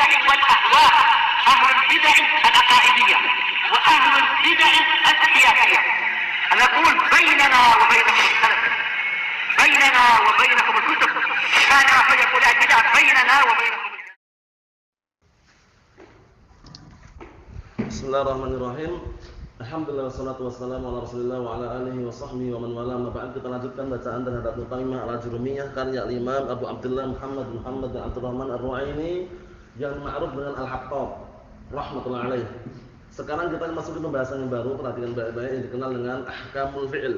البدع والأهواء، أهل البدع العقائدية وأهل البدع السياسية. نقول بيننا وبينكم السلف، بيننا وبينكم الكتب، كان فيقول البدع بيننا وبينكم. Bismillahirrahmanirrahim. Alhamdulillah wassalatu wassalamu ala Rasulillah wa ala alihi wa sahbihi wa man wala. Ma ba'd, kita lanjutkan bacaan terhadap Muqaddimah al-Ajurumiyah karya Imam Abu Abdullah Muhammad bin Abdurrahman Ar-Ru'aini yang ma'ruf dengan Al-Hattab rahmatullahi alaih. Sekarang kita masuk ke pembahasan yang baru, perhatikan baik-baik, yang dikenal dengan ahkamul fi'il.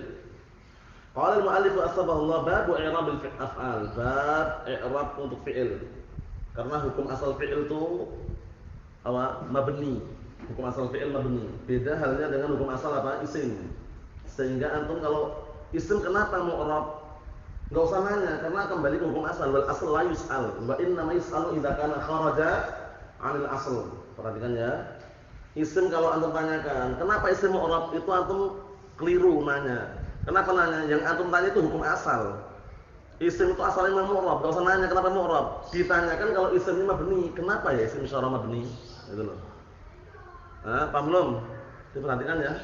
Qala al-mu'allif asbahullah bab i'rabil af'al, bab i'rab untuk fi'il. Karena hukum asal fi'il itu apa? Mabni. Hukum asal fi'il mabni. Beda halnya dengan hukum asal apa? Isim. Sehingga antum kalau isim kenapa mu'rab? Enggak usah nanya karena kembali ke hukum asal. Wal asl la yus'al. Wa inna ma yus'alu idza kana kharaja 'anil asl. Perhatikan ya. Isim kalau antum tanyakan, kenapa isim mu'rab? Itu antum keliru nanya. Kenapa nanya? Yang antum tanya itu hukum asal. Isim itu asalnya mu'rab. Enggak usah nanya kenapa mu'rab. Ditanyakan kalau isimnya mabni, kenapa ya isim isyarah mabni? Gitu loh. Paham belum? Diperhatikan ya.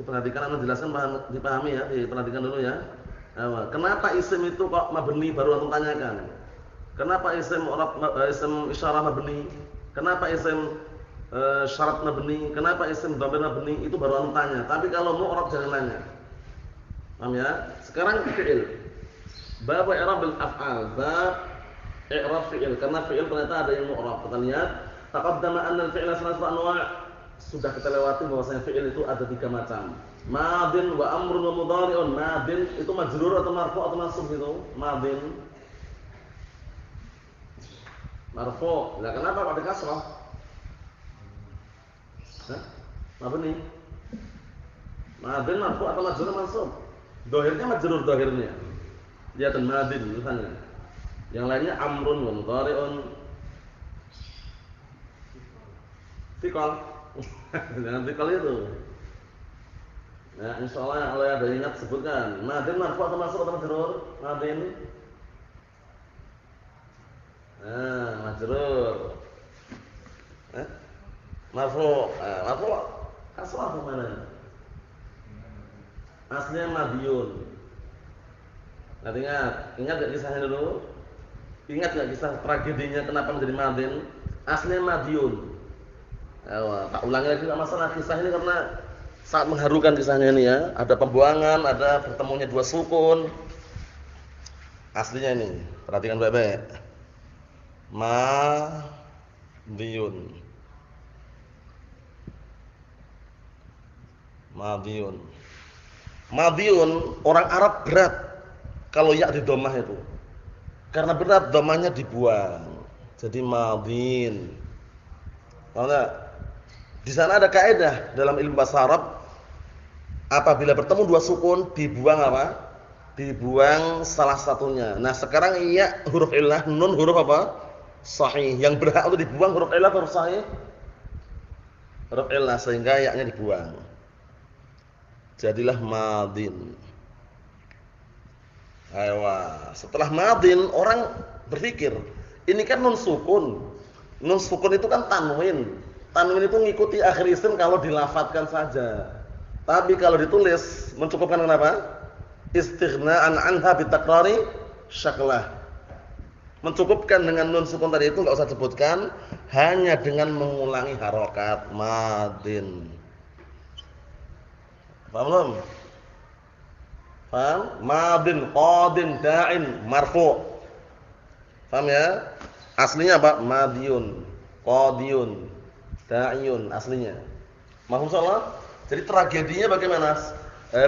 Diperhatikan, anda jelaskan, dipahami ya. Diperhatikan dulu ya. Kenapa isim itu kok mabni baru antum tanyakan? Kenapa isim isim isyarah mabni? Kenapa isim syarat mabni? Kenapa isim dhamir mabni? Itu baru antum tanya. Tapi kalau mu'rab jangan nanya. Paham ya? Sekarang fi'il. Bab i'rabil af'al, bab i'rab fi'il. Karena fi'il ternyata ada yang mu'rab. Kita lihat, taqaddama anna al-fi'la salasatu anwa'. Sudah kita lewati bahwasanya fi'il itu ada 3 macam. Madin wa amrun wa mudhari'un. Madin itu majrur atau marfu' atau mansub gitu. Madin marfu'. Lah kenapa pakai kasrah? Mabni. Madin marfu' atau majrur atau mansub? Dhahirnya majrur dhahirnya. Lihat madin misalnya. Yang lainnya amrun wa mudhari'un. Fiqal. Jangan fikal itu. Nah, insyaallah kalau ada ingat sebutkan. Madin marfu atau mansub atau majrur? Madin. Majrur. Marfu. Marfu. Kasrah apa mana? Aslinya madiyun. Ingat enggak kisahnya dulu? Ingat enggak kisah tragedinya kenapa menjadi madin? Aslinya madiyun. Tak ulangi lagi masalah kisah ini karena sangat mengharukan kisahnya ini ya. Ada pembuangan, ada bertemunya 2 sukun. Aslinya ini, perhatikan baik-baik. Madiyun. Madiyun. Madiyun orang Arab berat kalau ya di dhammah itu. Karena berat dhammahnya dibuang. Jadi madin. Tahu enggak? Di sana ada kaidah dalam ilmu bahasa Arab, apabila bertemu 2 sukun dibuang apa? Dibuang salah satunya. Nah, sekarang iya huruf illah, nun huruf apa? Sahih. Yang berhak untuk dibuang huruf illah atau huruf sahih? Huruf illah, sehingga ya-nya dibuang. Jadilah madin. Setelah madin orang berpikir, ini kan nun sukun. Nun sukun itu kan tanwin. Tanwin itu mengikuti akhir isim kalau dilafadzkan saja. Tapi kalau ditulis mencukupkan kenapa? Istighna'an anha bitakrari syaklah. Mencukupkan dengan nun sukun tadi itu enggak usah sebutkan, hanya dengan mengulangi harokat madin. Paham belum? Paham? Madin, qadin, da'in, marfu'. Paham ya? Aslinya apa? Madiyun, qadiyun, da'iyun aslinya. Mahfum insyaallah. Jadi tragedinya bagaimana?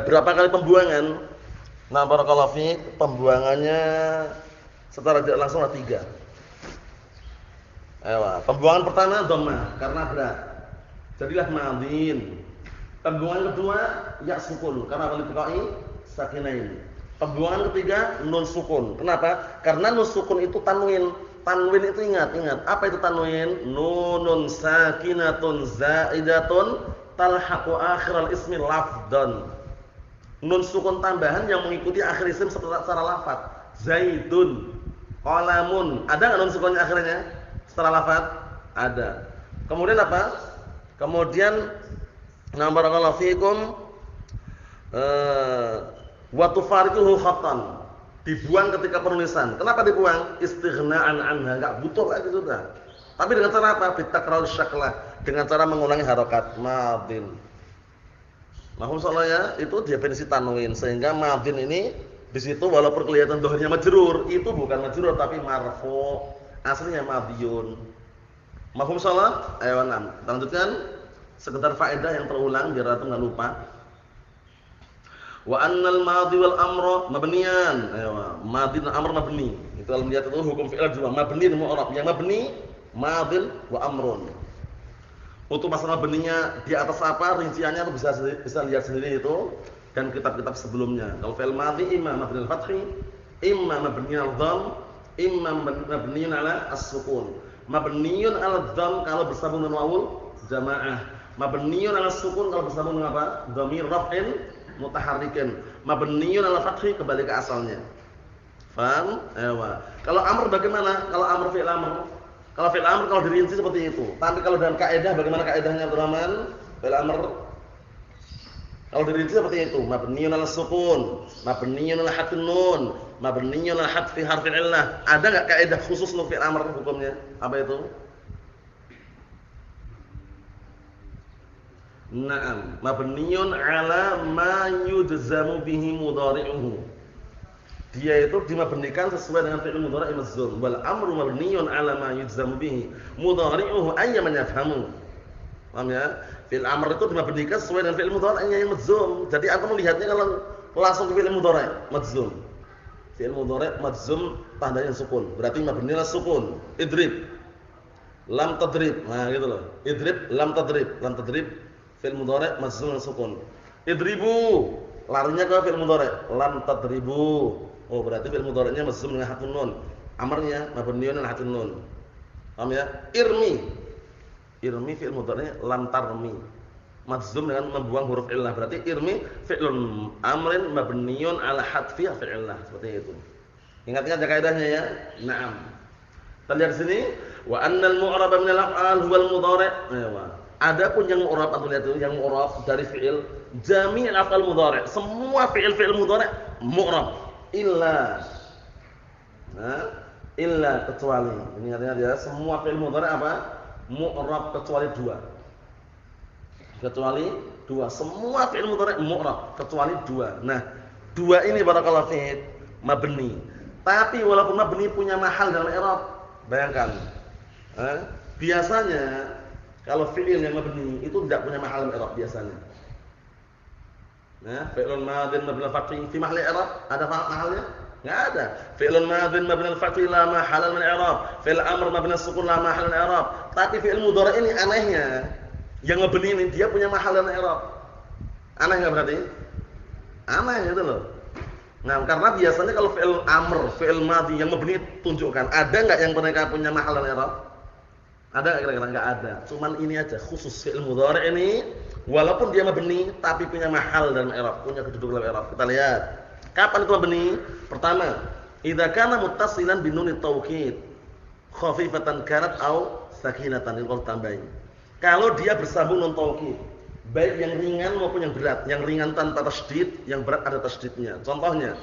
Berapa kali pembuangan? Nah, barakallahu fiik, pembuangannya secara tidak langsung ada 3. Pembuangan pertama dhammah karena berat. Jadilah madin. Pembuangan kedua ya sukun karena liqa'i sakinain. Pembuangan ketiga nun sukun. Kenapa? Karena nun sukun itu tanwin. Tanwin itu ingat. Apa itu tanwin? Nunun sakinatun zaidatun talhaqu akhiral ismi lafdan. Nun sukun tambahan yang mengikuti akhir isim secara lafaz. Zaidun, qalamun. Ada enggak nun sukunnya akhirnya setelah lafaz? Ada. Kemudian apa? Kemudian barakallahu fikum wa tufariquhu khattan. Dibuang ketika penulisan. Kenapa dibuang? Istighna'an anha, enggak butuh lagi sudah. Tapi dengan cara apa? Bitakrar syaklah, dengan cara mengulangi harokat madin. Mahum salah ya, itu definisi tanwin. Sehingga madin ini di situ walaupun kelihatan dohirnya majrur, itu bukan majrur tapi marfu. Aslinya madiyun. Mahum salah? Ayo kita lanjutkan. Sekedar faedah yang terulang biar antum enggak lupa. Wa annal madhi wal amra mabniyan. Ayo, madhi dan amr mabni. Itu kalau lihat itu hukum fi'il juga mabni dan mu'rab. Yang mabni madhin wa amrun. Untuk masalah mabninya di atas apa rinciannya itu bisa lihat sendiri itu dan kitab-kitab sebelumnya. Kalau fi'il madhi imma mabni al-fathi, imma mabni al-dhamm, imma mabni ala as-sukun. Mabniun ala dhamm kalau bersambung dengan wawul jamaah. Mabniun ala sukun kalau bersambung dengan apa? Dhamir raf'in mutaharrikin. Mabniun ala fathi kembali ke asalnya. Paham? Ewa. Kalau amr bagaimana? Kalau amr fi'il amr. Kalau fi'il amr kalau dirinci seperti itu. Tapi kalau dalam kaidah bagaimana kaidahnya Abdurrahman? Fi'il amr kalau dirinci seperti itu. Mabniun ala sukun, mabniun ala hadfin nun, mabniun ala hadfi harfil illah. Ada enggak kaidah khusus untuk fi'il amr hukumnya? Apa itu? Naam, mabniun ala ma yujzamu bihi mudhari'uhu. Dia itu dimabnikan sesuai dengan fi'il mudhari' majzum. Wal amru mabniun ala ma yujzamu bihi mudhari'uhu ayyaman yafhamu. Paham ya? Fi'il amr itu dimabnikan sesuai dengan fi'il mudhari' yang majzum. Jadi aku melihatnya kalau langsung ke fi'il mudhari' majzum. Fi'il mudhari' majzum tandanya sukun. Berarti mabni ala sukun. Idrib. Lam tadrib. Nah, gitu loh. Idrib lam tadrib. Lam tadrib fi'il mudhari' majzum dengan sukun. Idribu, larinya ke fi'il mudhari', lam tadribu. Oh, berarti fi'il mudhari'nya majzum dengan harfun nun. Amrnya mabniun ala harfun nun. Paham ya? Irmi. Irmi fi'il mudhari'nya lam tarmi. Majzum dengan membuang huruf illah. Berarti irmi fi'lun amrin mabniun ala hadfi harfil illah. Seperti itu. Ingat-ingat kaidahnya ya. Naam. Kita lihat sini, wa annal mu'raba min al-af'al huwal mudhari'. Adapun yang mu'rab atau lihat itu yang mu'rab dari fi'il jami' al-af'al mudhari'. Semua fi'il mudhari' mu'rab illa kecuali. Ingat-ingat ya, semua fi'il mudhari' apa? Mu'rab kecuali dua. Kecuali dua. Semua fi'il mudhari' mu'rab kecuali dua. Nah, dua ini barakallahu fiik mabni. Tapi walaupun mabni punya mahal dalam i'rab. Bayangkan. Biasanya kalau fi'il yang mabni itu tidak punya mahal dalam i'rab biasanya. Nah, fi'lun madhin mabni al-fathi fi mahall i'rab ada mahalnya? Enggak ada. Fi'lun madhin mabni al-fathi la mahal min i'rab. Fi'il amr mabni as-sukun la mahal min i'rab. Tapi fi'il mudhari' ini anehnya, yang mabni ini dia punya mahal dalam i'rab. Aneh enggak berarti? Aneh gitu loh. Nah, karena biasanya kalau fi'il amr, fi'il madhi yang mabni tunjukkan, ada enggak yang mereka punya mahal dalam i'rab? Ada enggak kira-kira? Enggak ada. Cuman ini aja khusus fi'il mudhari' ini walaupun dia mabni tapi punya mahal dalam i'rab, punya kedudukan dalam i'rab. Kita lihat. Kapan itu mabni? Pertama, idza kana muttasilan bi nunit taukid khafifatan kanat au sakinatan itu tambahin. Kalau dia bersambung nun taukid, baik yang ringan maupun yang berat. Yang ringan tanpa tasydid, yang berat ada tasydidnya. Contohnya,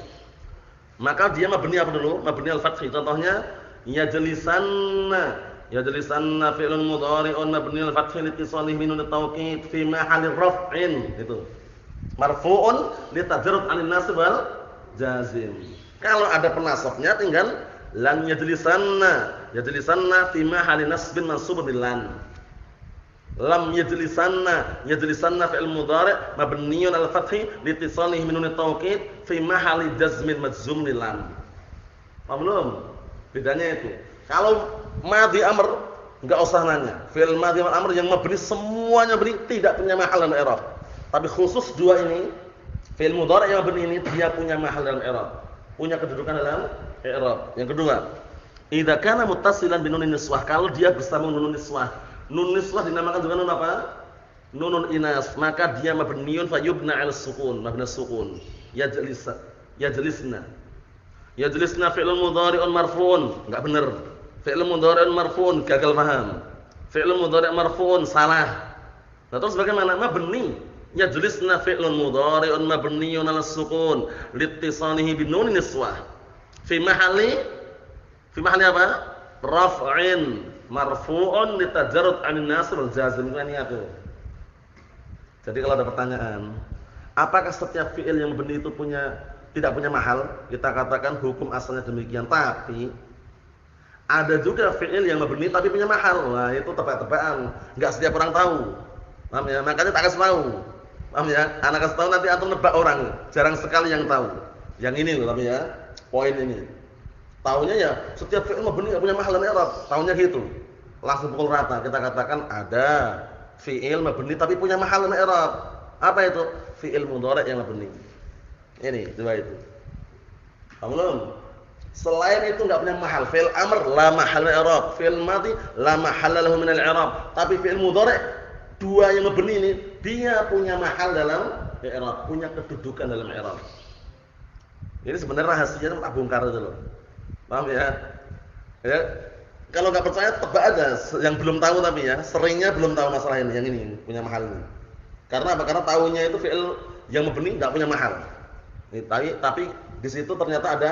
maka dia mabni apa dulu? Mabni al-fathi. Contohnya, yajlisanna fi'lun mudhari'un mabni al-fathi litisalihi min nun taukid fi mahalli raf'in. Itu. Marfu'un litajarrud 'anil nasb wal jazim. Kalau ada penasabnya tinggal lan yajlisanna fi mahalli nasbin mansubun bil lan. Lam yajlisanna fi'il mudhari' mabniun al fathi litisalihi min nun taukid fi mahalli jazmin majzum bil lan. Paham belum? Bedanya itu. Kalau madhi amr enggak usah nanya. Fi'il madhi wal amr yang mabni semuanya mabni tidak punya mahal dalam i'rab. Tapi khusus dua ini, fi'il mudhari' yang mabni ini dia punya mahal dalam i'rab. Punya kedudukan dalam i'rab. Yang kedua, idza kana muttasilan bi nunin niswah, kalau dia bersambung nun niswah. Nun niswah dinamakan juga nun apa? Nunun inas, maka dia mabniun fayubna 'ala sukun, mabna sukun. Yajlisna fi'lun mudhari'un marfu'un, enggak benar. Fi'lun mudhari'un marfu'un, gagal paham. Fi'lun mudhari' marfu'un, salah. Nah, terus bagaimana? Mabni. Yajlisna fi'lun mudhari'un mabniyyun 'ala sukun liittisalihi bi nunin niswah. Fi mahalli apa? Raf'in marfu'un litajarrud 'anil nasr wal jazm. Ini aku. Jadi kalau ada pertanyaan, apakah setiap fi'il yang mabni itu tidak punya mahal? Kita katakan hukum asalnya demikian, tapi ada juga fi'il yang mabni tapi punya mahal. Wah, itu tebak-tebakan, enggak setiap orang tahu. Paham ya? Makanya tak kasih tahu. Paham ya? Anak kasih tahu nanti antum nebak orang. Jarang sekali yang tahu. Yang ini loh, tapi ya. Poin ini. Taunya ya setiap fi'il mabni enggak punya mahal dan i'rab. Taunya gitu. Langsung pukul rata. Kita katakan ada fi'il mabni tapi punya mahal dan i'rab. Apa itu? Fi'il mudhari' yang mabni. Ini, dua itu. Paham belum? Selain itu enggak punya mahal. Fi'il amr la mahalla i'rab. Fi'il madhi la mahalla lahu min al-i'rab. Tapi fi'il mudhari' dua yang mabni ini dia punya mahal dalam i'rab, punya kedudukan dalam i'rab. Ini sebenarnya rahasianya tak bongkar itu loh. Paham ya? Ya. Kalau enggak percaya tebak aja yang belum tahu tapi ya, seringnya belum tahu masalah ini, yang ini punya mahal ini. Karena apa? Karena tahunya itu fi'il yang mabni enggak punya mahal. Tapi di situ ternyata ada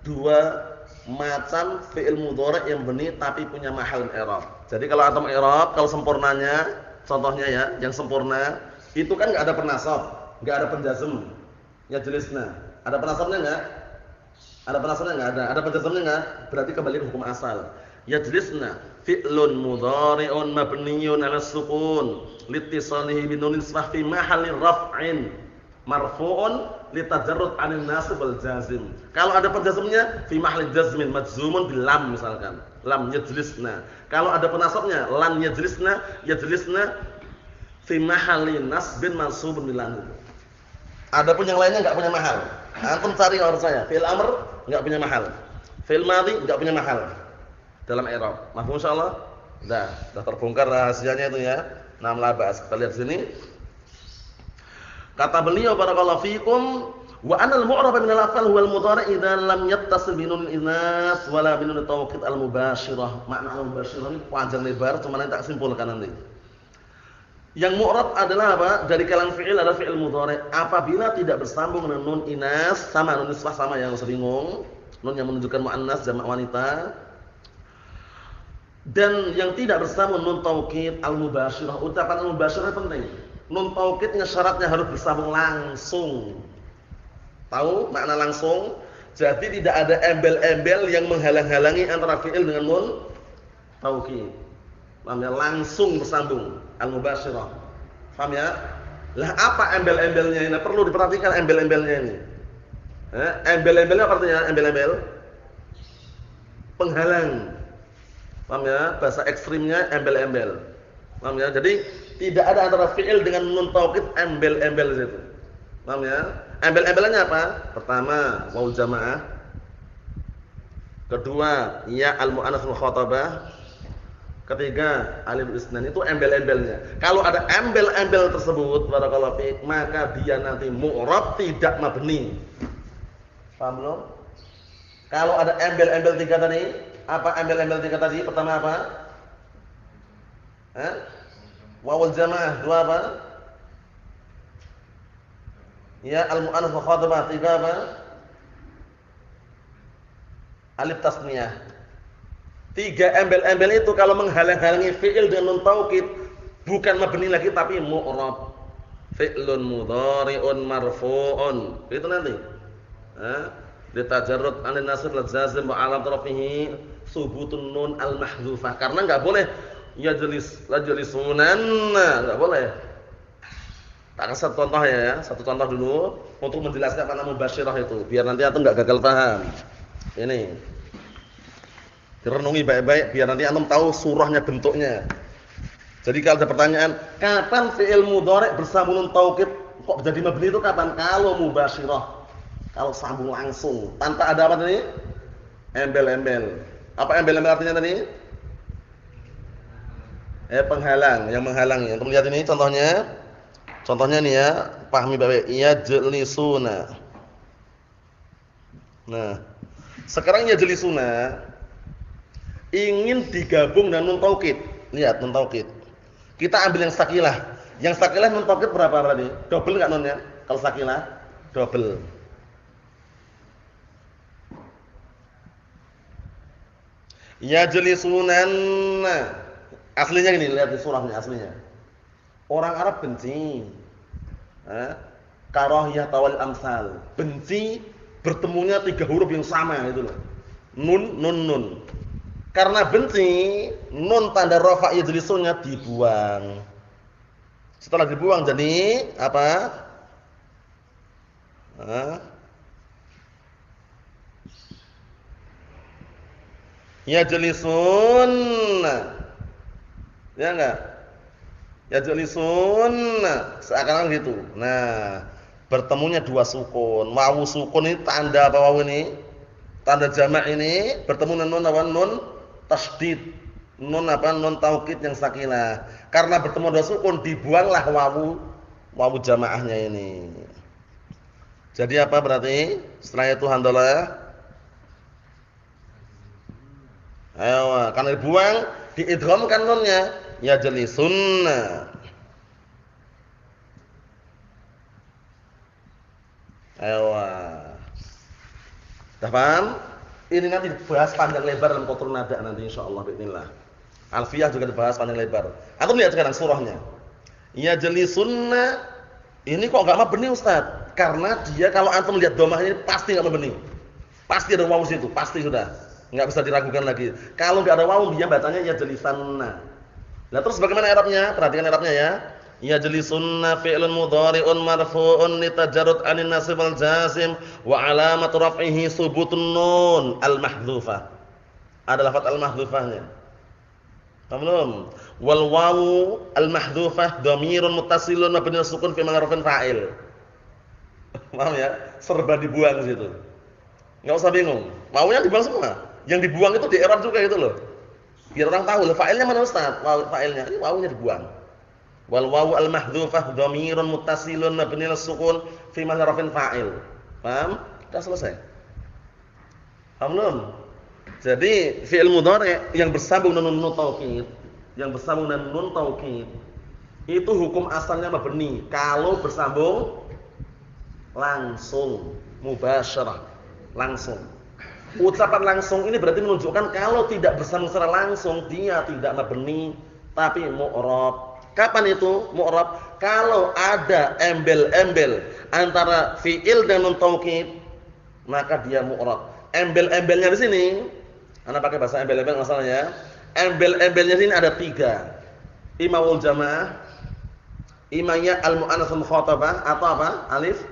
dua macam fi'il mudhari' yang mabni tapi punya mahal i'rab. Jadi kalau antum i'rab, kalau sempurnanya, contohnya ya, yang sempurna itu kan enggak ada penasab, enggak ada penjazm. Ya jelisna. Ada penasabnya enggak? Ada penasabnya enggak ada? Ada penjazmnya enggak? Berarti kembali ke hukum asal. Ya jelisna fi'lun mudhari'un mabniyyun 'ala sukun liittisalihi bi nunin nisbah fi mahalli raf'in marfu'un litajarrud 'anil nasib wal jazim. Kalau ada penjazmnya fi mahalli jazmin majzumun bil lam misalkan. Lam yajlisna. Kalau ada penasabnya lan yajlisna fi mahalli nasbin mansubun bil lam. Adapun yang lainnya enggak punya mahal. Antum cari orang saya. Fi'il amr enggak punya mahal. Fi'il madhi enggak punya mahal dalam i'rab. Mafhum insyaallah? Sudah terbongkar rahasianya itu ya. Nah, labas. Kita lihat sini. Kata beliau barakallahu fikum wa anal mu'rab min al-af'al huwa al-mudhari' idza lam yattasil bi nun inas wala bi nun tawkid al-mubashirah. Makna al-mubashirah ini panjang lebar, cuma nanti tak simpulkan nanti. Yang mu'rab adalah apa? Dari kalangan fi'il adalah fi'il mudhari' apabila tidak bersambung dengan nun inas sama nun nisbah sama yang bingung, nun yang menunjukkan muannas jamak wanita. Dan yang tidak bersambung nun taukid al-mubashirah. Ucapan al-mubashirah penting. Nun taukidnya syaratnya harus bersambung langsung. Tahu makna langsung? Jadi tidak ada embel-embel yang menghalang-halangi antara fi'il dengan nun taukid. Paham ya? Langsung bersambung al-mubashirah. Paham ya? Lah apa embel-embelnya ini? Perlu diperhatikan embel-embelnya ini. Embel-embelnya apa artinya? Embel-embel penghalang. Paham ya? Bahasa ekstrimnya embel-embel. Paham ya? Jadi tidak ada antara fi'il dengan nun taukid embel-embel di situ. Paham ya? Embel-embelnya apa? Pertama, waul jamaah. Kedua, ya al-mu'annats mukhatabah. Ketiga, alif isnan. Itu embel-embelnya. Kalau ada embel-embel tersebut barakallahu fiik, maka dia nanti mu'rab tidak mabni. Paham belum? Kalau ada embel-embel tiga tadi, apa embel-embel tiga tadi? Pertama apa? Wawul jamaah. Dua apa? Ya al-mu'annats mukhatabah. Tiga apa? Alif tasniyah. Tiga embel-embel itu kalau menghalang-halangi fi'il dengan nun taukid bukan mabni lagi tapi mu'rab. Fi'lun mudhari'un marfu'un. Itu nanti. Litajarrud 'anil nasb wal jazm wa 'ala tarfihi subutun nun al-mahdzufah. Karena enggak boleh yajlisunan, enggak boleh. Tak kasih contoh ya, satu contoh dulu untuk menjelaskan makna mubasyirah itu biar nanti antum enggak gagal paham. Ini direnungi baik-baik biar nanti antum tahu surahnya bentuknya. Jadi kalau ada pertanyaan, kapan fi'il mudhari' bersambung nun taukid kok jadi mabni itu kapan? Kalau mubasyirah. Kalau sambung langsung, tanpa ada apa tadi? Embel-embel. Apa embel-embel artinya tadi? Penghalang, yang menghalangi. Untuk lihat ini contohnya. Contohnya nih ya, pahami baik-baik. Yajlisuna. Nah, sekarang yajlisuna ingin digabung dengan nun taukid. lihat nun taukid. Kita ambil yang sakilah. Yang sakilah nun taukid berapa berarti? Double enggak nunnya? Kalau sakilah double. Yajlisunan. Aslinya gini, lihat di surahnya aslinya. Orang Arab benci. Karahiyah tawal amsal. Benci bertemunya 3 huruf yang sama itu loh. Nun nun nun. Karena benci, nun tanda rafa yajlisunnya dibuang. Setelah dibuang jadi apa? Yajlisun. Ya enggak? Yajlisun. Seakan-akan gitu. Nah, bertemunya 2 sukun. Wawu sukun ini tanda apa wawu ini? Tanda jamak ini bertemu dengan nun apa? Nun tasydid. Nun apa? Nun taukid yang sakinah. Karena bertemu 2 sukun dibuanglah wawu jamaahnya ini. Jadi apa berarti? Setelah itu hamdalah. Ayo, karena dibuang diidghamkan nunnya yajlisunna. Ayo. Sudah paham? Ini nanti dibahas panjang lebar dalam Qatrun Nada nanti insyaallah bismillah. Alfiyah juga dibahas panjang lebar. Aku lihat sekarang surahnya. Yajlisunna. Ini kok enggak mabni Ustaz? Karena dia kalau antum lihat dhammah ini pasti enggak mabni. Pasti ada wawu situ, pasti sudah. Enggak bisa diragukan lagi. Kalau enggak ada wawu dia bacanya yajlisanna. Lah terus bagaimana i'rabnya? Perhatikan i'rabnya ya. Yajlisunna fi'lun mudhari'un marfu'un litajarrud 'anil nasib wal jazim wa 'alamatu raf'ihi subutun nun al-mahdhufah. Ada lafaz al-mahdhufahnya. Paham belum? Wal wawu al-mahdhufah dhamirun muttasilun mabniun sukun fi ma'rufin fa'il. Paham ya? Serba dibuang situ. Enggak usah bingung. Wawunya dibuang semua. Yang dibuang itu di i'rab juga itu loh. Biar orang tahu, fa'ilnya mana Ustaz? Fa'ilnya ini wawunya dibuang. Wal wawu al mahdhufah dhamirun muttasilun mabniun sukun fi mahrafin fa'il. Paham? Sudah selesai. Paham belum? Jadi fi'il mudhari' yang bersambung dengan nun taukid, yang bersambung dengan nun taukid itu hukum asalnya mabni kalau bersambung langsung, mubasyarah, langsung. Ucapan langsung ini berarti menunjukkan kalau tidak bersambung secara langsung dia tidak mabni tapi mu'rab. Kapan itu mu'rab? Kalau ada embel-embel antara fi'il dan nun taukid, maka dia mu'rab. Embel-embelnya di sini, ana pakai bahasa embel-embel masalahnya. Embel-embelnya di sini ada 3. Ima wal jamaah, ima ya al-mu'annats al-mukhatabah atau apa? Alif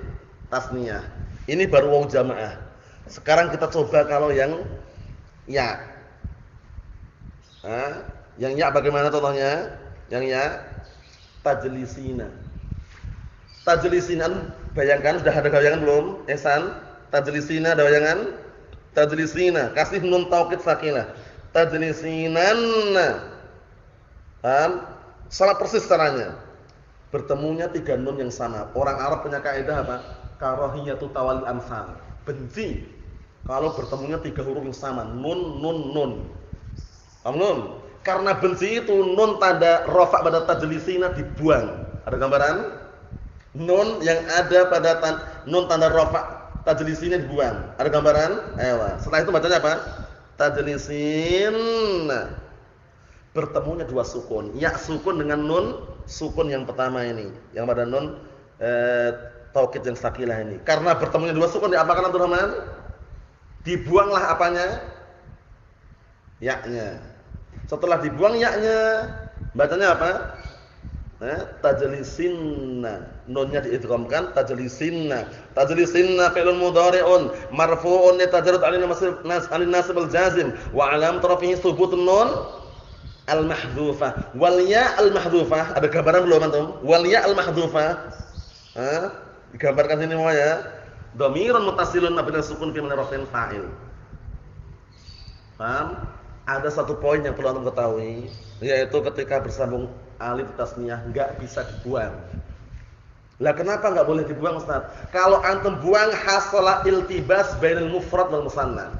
tasniyah. Ini baru waw jamaah. Sekarang kita coba kalau yang ya. Yang ya bagaimana contohnya? Yang ya tajlisina. Tajlisina bayangkan sudah ada bayangan belum? Ihsan, tajlisina ada bayangan? Tajlisina kasih nun taukid sakinah. Tajlisinanna. Paham? Salah persis caranya. Bertemunya 3 nun yang sama. Orang Arab punya kaidah apa? Karahiyatu tawal amsal. Benci kalau bertemunya 3 huruf yang sama, nun nun nun. Paham belum? Karena benci itu nun tanda rafa pada tajlisina dibuang. Ada gambaran? Nun yang ada pada nun tanda rafa tajlisina dibuang. Ada gambaran? Ayo. Setelah itu bacanya apa? Tajlisin. Bertemunya 2 sukun. Ya sukun dengan nun sukun yang pertama ini. Yang pada nun taukid yang sakilah ini. Karena bertemunya 2 sukun diapakan Abdul Rahman? Dibuanglah apanya? Ya-nya. Setelah dibuang ya-nya, bacanya apa? Tajlisinna. Nunnya diidghamkan tajlisinna. Tajlisinna fi'lun mudhari'un marfu'un litajarrud 'alil nasib wal jazim wa 'alam rafihi thubutun nun al-mahdhufah. Wal ya al-mahdhufah, ada gambaran belum antum? Wal ya al-mahdhufah. Digambarkan sini semuanya. Dhamirun muttasilun mabniun sukun fi manarafin fa'il. Paham? Ada satu poin yang perlu antum ketahui, yaitu ketika bersambung alif tasniyah enggak bisa dibuang. Lah kenapa enggak boleh dibuang Ustaz? Kalau antum buang hasala iltibas bainal mufrad wal musanna.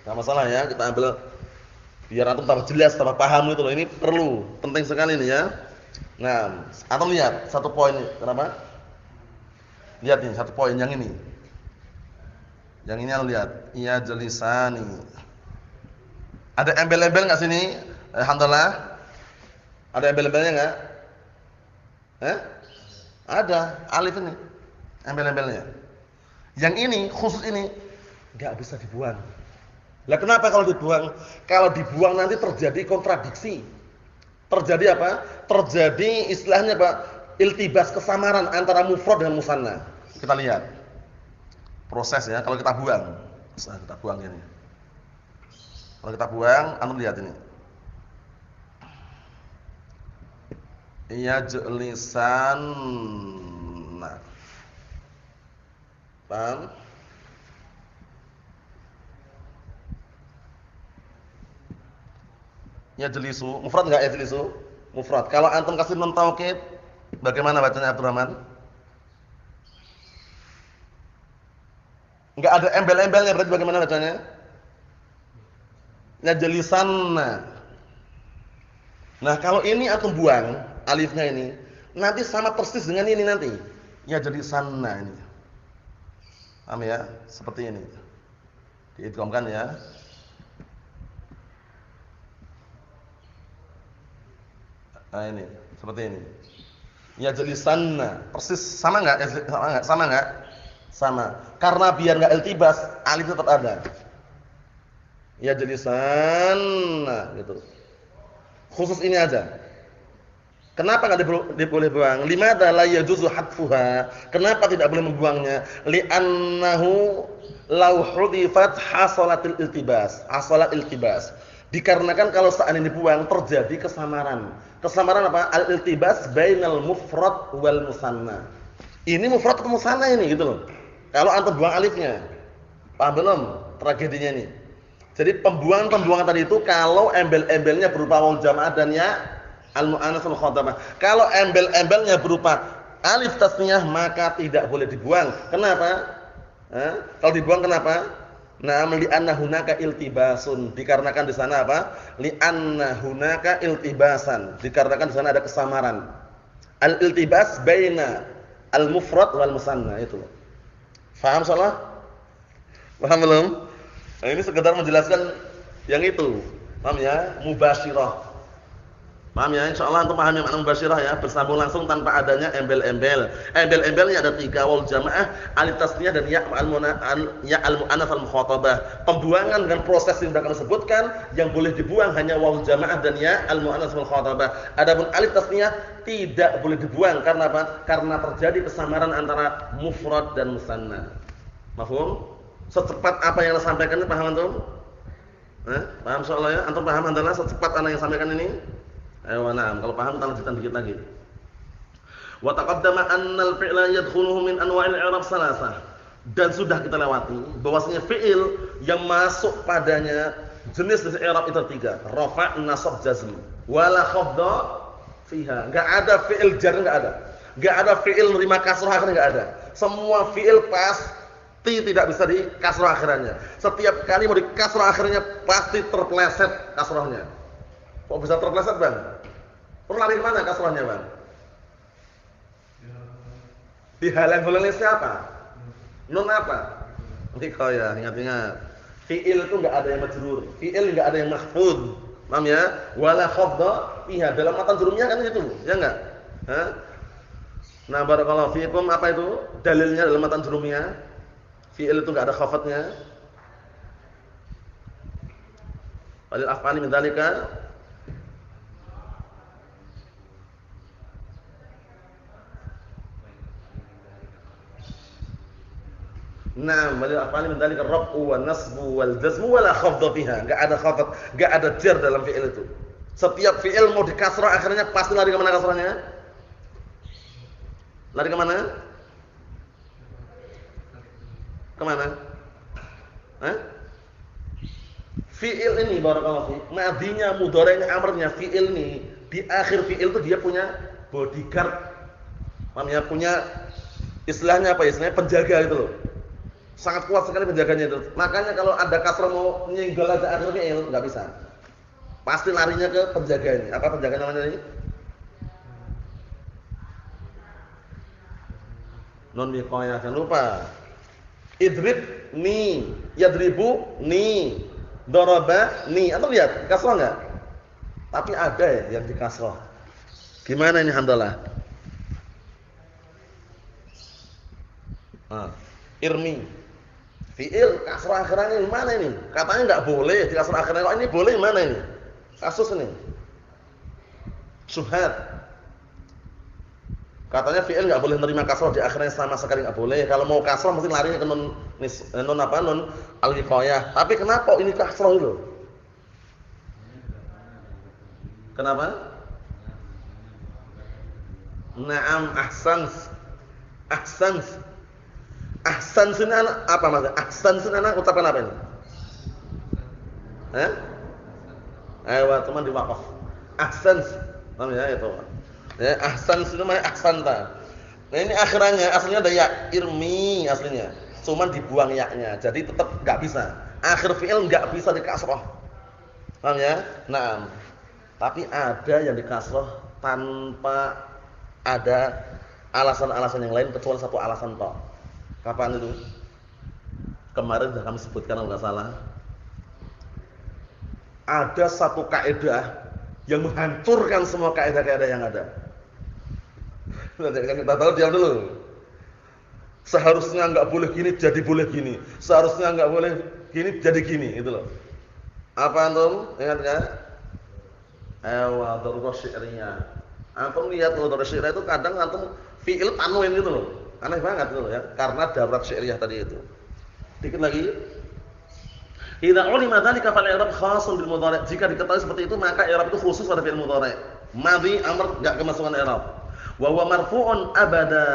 Enggak masalah ya, kita ambil Biar antum tambah jelas, tambah paham gitu loh. Ini perlu, penting sekali ini ya. Nah, antum lihat satu poin ini. Kenapa? Lihat nih satu poin yang ini. Yang ini antum lihat. Ya jelisani. Ada embel-embel enggak sini? Alhamdulillah. Ada embel-embelnya enggak? Ada, alif ini. Embel-embelnya. Yang ini, khusus ini enggak bisa dibuang. Lah kenapa kalau dibuang? Kalau dibuang nanti terjadi kontradiksi. Terjadi apa? Terjadi istilahnya apa? Iltibas, kesamaran antara mufrad dengan musanna. Kita lihat proses ya. Kalau kita buang, kita buang ini. Kalau kita buang, antum lihat ini. Yajlisan. Nah. Paham? Yajlisu, mufrad enggak yajlisu? Mufrad. Kalau antum kasih nun taukid, bagaimana bacanya Abdurrahman? Enggak ada embel-embelnya, berarti bagaimana bacanya? Yajlisanna. Nah, kalau ini antum buang alifnya ini, nanti sama persis dengan ini nanti. Yajlisanna ini. Paham ya? Seperti ini. Diidghamkan ya. Nah ini, seperti ini. Ya jelisanna, persis sama enggak? Sama enggak? Sama. Karena biar enggak iltibas, alif tetap ada. Ya jelisanna gitu. Khusus ini aja. Kenapa enggak boleh buang? Limadza la yajuzu hadfuha? Kenapa tidak boleh membuangnya? Li'annahu law hudifat hasalatil iltibas. Hasalat iltibas. Dikarenakan kalau saat ini dibuang terjadi kesamaran. Kesamaran apa? Al-iltibas bainal mufrad wal musanna. Ini mufrad atau musanna ini gitu loh. Kalau antum buang alifnya. Paham belum tragedinya ini? Jadi pembuangan tadi itu kalau embel-embelnya berupa waw jamaah dan ya al-mu'annats al-khatabah. Kalau embel-embelnya berupa alif tasniyah maka tidak boleh dibuang. Kenapa? Kalau dibuang kenapa? Na'am li'anna hunaka iltibasun. Dikarenakan di sana apa? Li'anna hunaka iltibasan. Dikarenakan di sana ada kesamaran. Al-iltibas baina al-mufrad wal musanna itu. Paham salah? Paham belum? Nah, ini sekedar menjelaskan yang itu. Paham ya? Mubasyirah. Paham ya? Insyaallah antum paham yang makna mubasyirah ya, bersambung langsung tanpa adanya embel-embel. Embel-embelnya ada 3, waw jamaah, alif tasniyah dan ya al-mu'annats al-mukhatabah. Pembuangan dengan proses yang sudah kami sebutkan, yang boleh dibuang hanya waw jamaah dan ya al-mu'annats al-mukhatabah. Adapun alif tasniyah tidak boleh dibuang karena apa? Karena terjadi kesamaran antara mufrad dan musanna. Mafhum? Secepat apa yang saya sampaikan ini paham antum? Paham insyaallah ya? Antum paham adalah secepat ana yang sampaikan ini? Ayo na'am, kalau paham kita lanjutkan dikit lagi. Wa taqaddama annal fi'la yadkhuluhu min anwa'il i'rab salasah. Dan sudah kita lewati bahwasanya fi'il yang masuk padanya jenis i'rab itu 3, rafa', nasab, jazm. Wala khafdha fiha. Enggak ada fi'il jar, enggak ada. Enggak ada fi'il nerima kasrah akhirnya, enggak ada. Semua fi'il pasti tidak bisa di kasrah akhirnya. Setiap kali mau di kasrah akhirnya pasti terpeleset kasrahnya. Kok bisa terpeleset, Bang? Terus lari kemana kasrahnya, Bang? Dihalang-halangi siapa? Nun apa? Ya, ingat-ingat. Fi'il itu enggak ada yang majrur. Fi'il enggak ada yang mahfuz. Paham ya? Wala khafdha fiha. Dalam matan jurumnya kan itu, ya enggak? Nah, barakallahu fiikum, apa itu? Dalilnya dalam matan jurumnya. Fi'il itu enggak ada khafadnya. Walil af'ali min dzalika Naam, walil af'ali min dzalika ar-raf'u wan nasbu wal jazmu wala khafdha fiha. Enggak ada khafd, enggak ada jar dalam fi'il itu. Setiap fi'il mau di kasrah akhirnya pasti lari ke mana kasrahnya? Lari ke mana? Kemana? Fi'il ini barakallahu fi, madinya, mudhari'nya, amrnya, fi'il ini di akhir fi'il itu dia punya bodyguard. Paham ya? Punya istilahnya apa? Istilahnya penjaga itu loh. Sangat kuat sekali penjaganya itu. Makanya kalau ada kasrah mau nyinggal ada akhir fi'il enggak bisa. Pasti larinya ke penjaga ini. Apa penjaga namanya ini? Nun wiqayah, jangan lupa. Idrib ni, yadribu ni, daraba ni. Antum lihat kasrah enggak? Tapi ada ya yang di kasrah. Gimana ini Hamdalah? Irmi. Fi'il kasrah akhirnya ini mana ini? Katanya enggak boleh di kasrah akhirnya. Kok ini boleh mana ini? Kasus ini. Syubhat. Katanya fi'il enggak boleh menerima kasrah di akhirnya sama sekali enggak boleh. Kalau mau kasrah mesti larinya ke nun al-wiqayah. Tapi kenapa ini kasrah itu? Kenapa? Naam, ahsans. Ahsans ini apa maksudnya? Ahsans ini ucapan apa ini? Cuma di waqaf. Ahsans. Paham ya itu? Ya, ahsans itu namanya ahsanta. Nah, ini akhirannya aslinya ada ya, irmi aslinya. Cuman dibuang ya-nya. Jadi tetap enggak bisa. Akhir fi'il enggak bisa di kasrah. Paham ya? Nah, tapi ada yang di kasrah tanpa ada alasan-alasan yang lain kecuali satu alasan tok. Kapan itu? Kemarin sudah kami sebutkan kalau enggak salah. Ada satu kaidah yang menghancurkan semua kaidah-kaidah yang ada. Kita tahu diam dulu. Seharusnya enggak boleh gini jadi boleh gini. Seharusnya enggak boleh gini jadi gini, itu loh. Apa antum? Ingat enggak? Darurat syi'riyah. Antum lihat darurat syi'riyah itu kadang antum fi'il tanwin gitu loh. Aneh banget itu loh ya, karena darurat syi'riyah tadi itu. Dikit lagi. Idza ulima dzalika fal i'rab khasun bil mudhari'. Jika diketahui seperti itu maka i'rab itu khusus pada fi'il mudhari'. Madhi amr enggak kemasukan i'rab. Wa huwa marfu'un abada.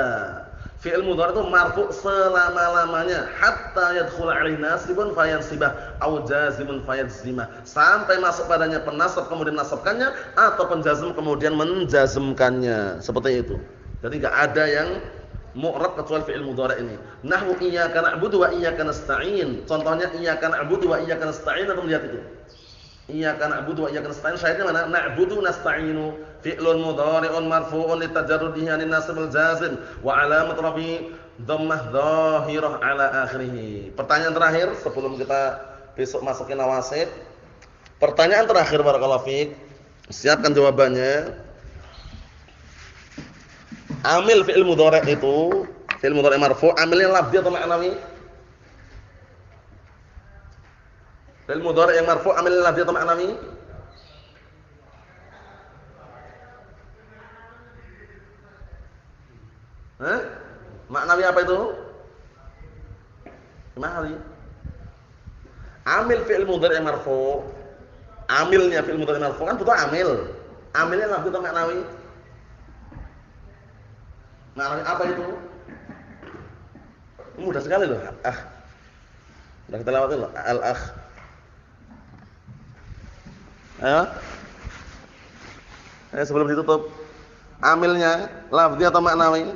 Fi'il mudhari' itu marfu' selama-lamanya hatta yadkhul 'alaihi nasibun fayansibah aw jazimun fayajzimah. Sampai masuk padanya penasab kemudian nasabkannya atau penjazm kemudian menjazmkannya. Seperti itu. Jadi enggak ada yang mu'rab kecuali fi'il mudhari' ini. Nahwu iyyaka na'budu wa iyyaka nasta'in. Contohnya iyyaka na'budu wa iyyaka nasta'in, antum lihat itu. Iyyaka na'budu wa iyyaka nasta'in, syahidnya mana? Na'budu nasta'inu fi'lun mudhari'un marfu'un litajarrudihi 'anil nasb al jazm wa 'alamat rafi dhammah dhahirah 'ala akhirih. Pertanyaan terakhir sebelum kita besok masukin nawasid. Pertanyaan terakhir barakallahu fiik. Siapkan jawabannya. Amil fi'il mudhari' itu, fi'il mudhari' marfu', amilnya lafzi atau ma'nawi? Fi'il mudhari' yang marfu' amilnya lafzi atau ma'nawi? Ma'nawi apa itu? Ma'nawi. Amil fi'il mudhari' yang marfu', amilnya fi'il mudhari' marfu' kan butuh amil. Amilnya lafzi atau ma'nawi? Ma'nawi apa itu? Mudah sekali loh. Sudah kita lewatin loh. Al-akh. Ayo. Sebelum ditutup. Amilnya lafzi atau ma'nawi?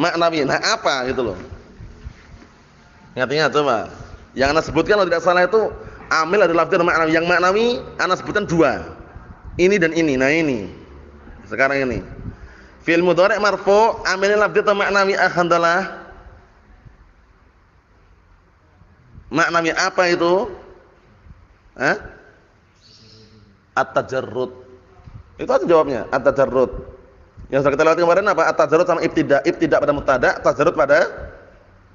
Ma'nawi. Nah, apa gitu loh. Ingat-ingat coba. Yang Anda sebutkan kalau tidak salah itu amil adalah lafzi atau ma'nawi. Yang ma'nawi Anda sebutkan dua. Ini dan ini. Nah, ini. Sekarang ini. Fi'il mudhari' marfu', amilnya lafzi atau ma'nawi akhandalah? Ma'nawi apa itu? At-tajarrud. Itu aja jawabnya, at-tajarrud. Yang sudah kita lewati kemarin apa? At-tajarrud sama ibtida'. Ibtida' pada mubtada', tajarrud pada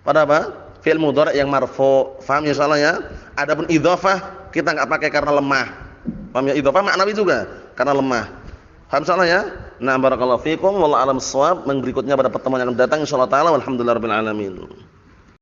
apa? Fi'il mudhari' yang marfu'. Paham ya insyaallah ya? Adapun idhofah kita enggak pakai karena lemah. Paham ya? Idhofah ma'nawi juga karena lemah. Paham insyaallah ya? Nah, barakallahu fiikum wallahu a'lam bissawab. Yang berikutnya pada pertemuan yang akan datang insyaallah taala walhamdulillahirabbil alamin.